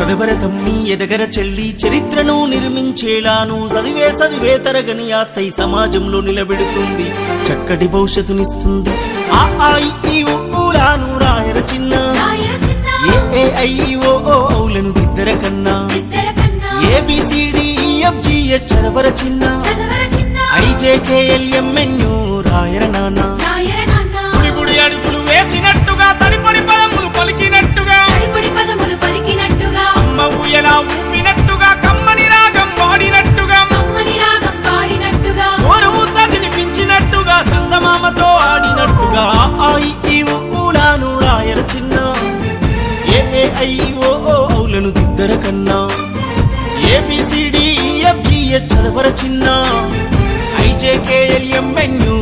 చదవర తమ్మి ఎదగర చెల్లి చరిత్రను నిర్మించేలాను చదివే తరగని ఆస్తై సమాజంలో నిలబెడుతుంది చక్కటి భవిష్యత్తునిస్తుంది ఆ ఈ ఊలాను రాయర చిన్న ఏ ఐ ఓ ఔలను దిద్దర కన్నా ABCDEFGH చదవర చిన్న IJKLMNO రాయర నాన్న గుడి అడుగులు వేసినట్టుగా తడిపడి పదములు పలికినట్టుగా అమ్మ ఊయలా ఊపినట్టుగా కమ్మని రాగం వాడినట్టుగా ఓరు ముద్ద తినిపించినట్టుగా సందమామతో ఆడినట్టుగా ఈ ఊలాను రాయర చిన్న AIO ఔలను దిద్దర కన్నా ABCDEFGH చదవర చిన్న IJKLMNO